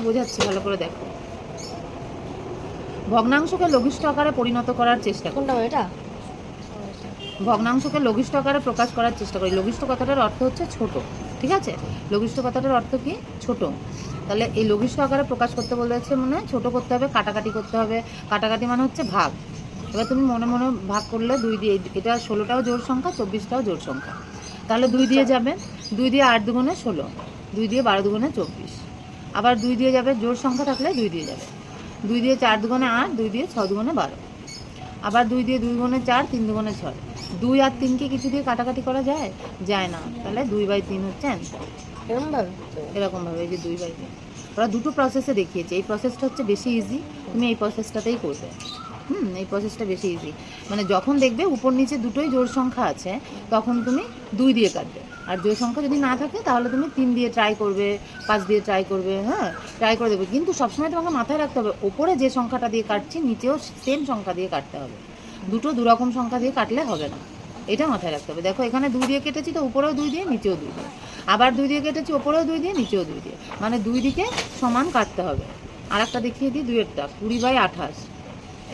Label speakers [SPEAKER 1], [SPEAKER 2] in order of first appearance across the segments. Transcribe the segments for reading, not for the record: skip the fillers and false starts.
[SPEAKER 1] বোঝাচ্ছি, ভালো করে দেখো। ভগ্নাংশকে লঘিষ্ঠ আকারে পরিণত করার চেষ্টা করি।
[SPEAKER 2] কোনটা এটা?
[SPEAKER 1] ভগ্নাংশকে লঘিষ্ঠ আকারে প্রকাশ করার চেষ্টা করি। লঘিষ্ঠ কথাটার অর্থ হচ্ছে ছোট, ঠিক আছে? লঘিষ্ঠ কথাটার অর্থ কি? ছোট। তাহলে এই লঘিষ্ঠ আকারে প্রকাশ করতে বলেছে, মানে ছোট করতে হবে, কাটাকাটি করতে হবে। কাটাকাটি মানে হচ্ছে ভাগ। এবার তুমি মনে মনে ভাগ করলে 2 দিয়ে, এটা 16টাও জোড় সংখ্যা, 24টাও জোড় সংখ্যা, তাহলে 2 দিয়ে যাবে। 2 দিয়ে 8 দুগুণে 16, 2 দিয়ে 12 দুগুণে 24, আবার 2 দিয়ে যাবে, জোড় সংখ্যা থাকলে 2 দিয়ে যাবে। 2 দিয়ে 4 দুগুণে 8, 2 দিয়ে 6 দুগুণে 12, আবার 2 দিয়ে 2 গুণে 4, 3 দুগুণে 6। 2 আর 3কে কিছু দিয়ে কাটাকাটি করা যায়? যায় না। তাহলে 2/3 হচ্ছে অ্যান্সার। এরকমভাবে এই যে 2/3। ওরা দুটো প্রসেসে দেখিয়েছে, এই প্রসেসটা হচ্ছে বেশি ইজি, তুমি এই প্রসেসটাতেই করবে। এই প্রসেসটা বেশি ইজি। মানে যখন দেখবে উপর নিচে দুটোই জোড় সংখ্যা আছে, তখন তুমি 2 দিয়ে কাটবে। আর জোড় সংখ্যা যদি না থাকে তাহলে তুমি 3 দিয়ে ট্রাই করবে, 5 দিয়ে ট্রাই করবে, হ্যাঁ, ট্রাই করে দেবে। কিন্তু সবসময় তোমাকে মাথায় রাখতে হবে, ওপরে যে সংখ্যাটা দিয়ে কাটছি নিচেও সেম সংখ্যা দিয়ে কাটতে হবে। দুটো দুরকম সংখ্যা দিয়ে কাটলে হবে না, এটা মাথায় রাখতে হবে। দেখো এখানে 2 দিয়ে কেটেছি, তো উপরেও 2 দিয়ে, নিচেও 2 দিয়ে। আবার 2 দিয়ে কেটেছি, উপরেও 2 দিয়ে, নিচেও 2 দিয়ে, মানে 2 দিকে সমান কাটতে হবে। আর একটা দেখিয়ে দিই, 2-এরটা 20/28।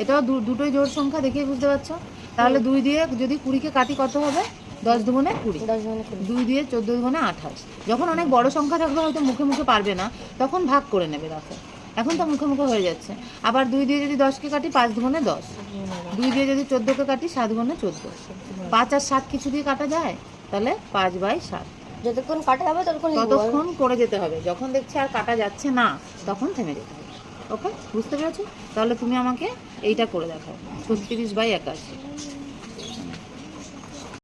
[SPEAKER 1] এটাও দুটোই জোড় সংখ্যা, দেখে বুঝতে পারছো? তাহলে 2 দিয়ে যদি 20কে কাটি কত হবে? 10 দুগুণে 20, 2 দিয়ে 14 দুগুণে 28। যখন অনেক বড় সংখ্যা থাকবে, হয়তো মুখে মুখে পারবে না, তখন ভাগ করে নেবে। দেখো এখন তো মুখে মুখে হয়ে যাচ্ছে। আবার 2 দিয়ে যদি 10কে কাটি, 5 দুগুণে 10। 2 দিয়ে যদি 14কে কাটি, 7 গুণে 14। 5 আর 7 কিছু দিয়ে কাটা যায়? তাহলে 5/7।
[SPEAKER 2] যতক্ষণ কাটা যাবে
[SPEAKER 1] ততক্ষণ করে যেতে হবে। যখন দেখছি আর কাটা যাচ্ছে না, তখন থেমে যেতে হবে। ওকে, বুঝতে পেরেছো? তাহলে তুমি আমাকে এইটা করে দেখাও, 36/81।